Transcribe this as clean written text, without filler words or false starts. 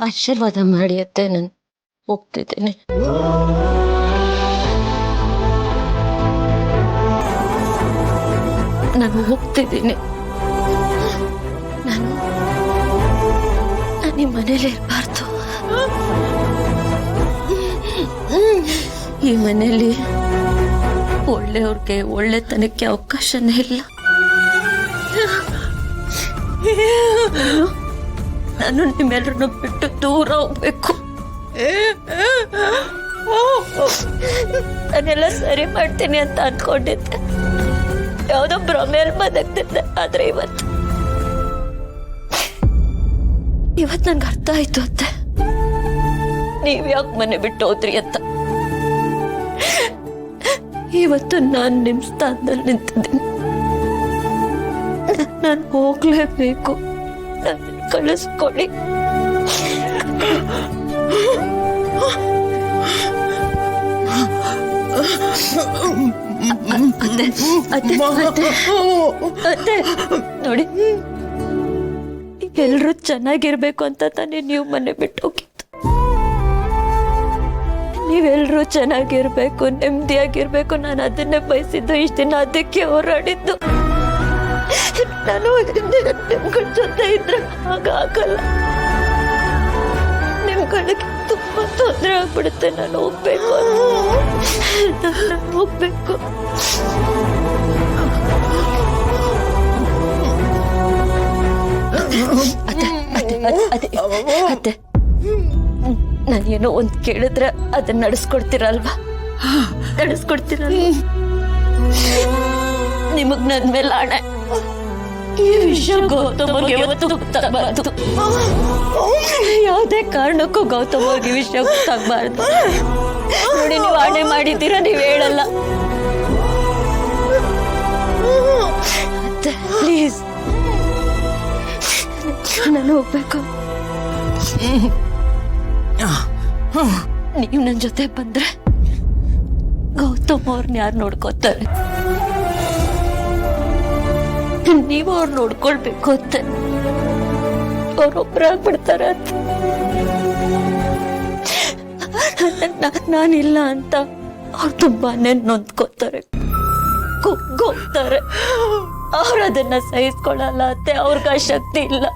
ಆಶೀರ್ವಾದ ಮಾಡಿ ಅತ್ತೆ, ನಾನು ಹೋಗ್ತಿದ್ದೇನೆ. ನಾನು ಹೋಗ್ತಿದ್ದೀನಿ. ನಾನು ಈ ಮನೇಲಿ ಇರಬಾರ್ದು. ಈ ಮನೇಲಿ ಒಳ್ಳೆಯವ್ರಿಗೆ ಒಳ್ಳೆತನಕ್ಕೆ ಅವಕಾಶನೇ ಇಲ್ಲ. ನಾನು ನಿಮ್ಮೆಲ್ಲರನ್ನು ಬಿಟ್ಟು ದೂರ ಹೋಗ್ಬೇಕು. ನಾನೆಲ್ಲ ಸರಿ ಮಾಡ್ತೀನಿ ಅಂತ ಅನ್ಕೊಂಡಿದ್ದೆ. ಯಾವುದೋ ಭ್ರಮೆಯಲ್ಲಿ ಬದುಕ್ತಿದ್ದೆ. ಆದ್ರೆ ಇವತ್ತು ನನ್ಗೆ ಅರ್ಥ ಆಯ್ತು ಅತ್ತೆ, ನೀವ್ ಯಾಕೆ ಮನೆ ಬಿಟ್ಟು ಹೋದ್ರಿ ಅಂತ. ಇವತ್ತು ನಾನು ನಿಮ್ ಸ್ಥಾನದಲ್ಲಿ ನಿಂತಿದ್ದೀನಿ. ನಾನು ಹೋಗ್ಲೇಬೇಕು. ನನ್ನ ಕಳಿಸ್ಕೊಡಿ. ಅತ್ತೆ ನೋಡಿ, ಎಲ್ರು ಚೆನ್ನಾಗಿರ್ಬೇಕು ಅಂತ ತಾನೇ ನೀವು ಮನೆ ಬಿಟ್ಟು ಹೋಗಿದ್ದು. ನೀವೆಲ್ರೂ ಚೆನ್ನಾಗಿರ್ಬೇಕು, ನೆಮ್ಮದಿಯಾಗಿರ್ಬೇಕು, ನಾನು ಅದನ್ನೇ ಬಯಸಿದ್ದು. ಇಷ್ಟ ದಿನ ಅದಕ್ಕೆ ಹೋರಾಡಿದ್ದು. ನಾನು ನಿಮ್ಗಳ ಜೊತೆ ಇದ್ರೆ ಹಾಗಾಗಲ್ಲ. ನಿಮ್ಗಳಿಗೆ ತುಂಬಾ ತೊಂದರೆ ಆಗ್ಬಿಡುತ್ತೆ. ನಾನು ಹೋಗ್ಬೇಕು, ನಾನು ಹೋಗ್ಬೇಕು. ಅತ್ತೆ, ನಾನೇನೋ ಒಂದ್ ಕೇಳಿದ್ರೆ ಅದನ್ನ ನಡೆಸ್ಕೊಡ್ತೀರಲ್ವಾ? ನಡೆಸ್ಕೊಡ್ತೀರಲ್ವ? ನಿಮಗ್ ನನ್ ಮೇಲೆ ಆಣೆ, ಈ ವಿಷಯ ಗೌತಮ್ಗೆ ಯಾವತ್ತೂ ಗೊತ್ತಾಗಬಾರ್ದು. ಯಾವುದೇ ಕಾರಣಕ್ಕೂ ಗೌತಮ್ಗೆ ವಿಷಯ ಗೊತ್ತಾಗಬಾರ್ದು. ನೋಡಿ, ನೀವು ಆಣೆ ಮಾಡಿದ್ದೀರಾ, ನೀವ್ ಹೇಳಲ್ಲ. ಪ್ಲೀಸ್, ನಾನು ಹೋಗ್ಬೇಕು. ನೀವು ನನ್ನ ಜೊತೆ ಬಂದ್ರೆ ಗೌತಮ್ ಅವ್ರನ್ನ ಯಾರು ನೋಡ್ಕೋತಾರೆ? ನೀವು ಅವ್ರು ನೋಡ್ಕೊಳ್ಬೇಕು ಅಂತ. ಅವ್ರೊಬ್ಬರಾಗ್ಬಿಡ್ತಾರೆ ಅಂತ. ನಾನಿಲ್ಲ ಅಂತ ಅವ್ರು ತುಂಬಾನೇ ನೊಂದ್ಕೋತಾರೆ, ಕುಗ್ಗೋಗ್ತಾರೆ. ಅವ್ರು ಅದನ್ನ ಸಹಿಸ್ಕೊಳ್ಳಲ್ಲ ಅತ್ತೆ. ಅವ್ರಿಗೆ ಆ ಶಕ್ತಿ ಇಲ್ಲ.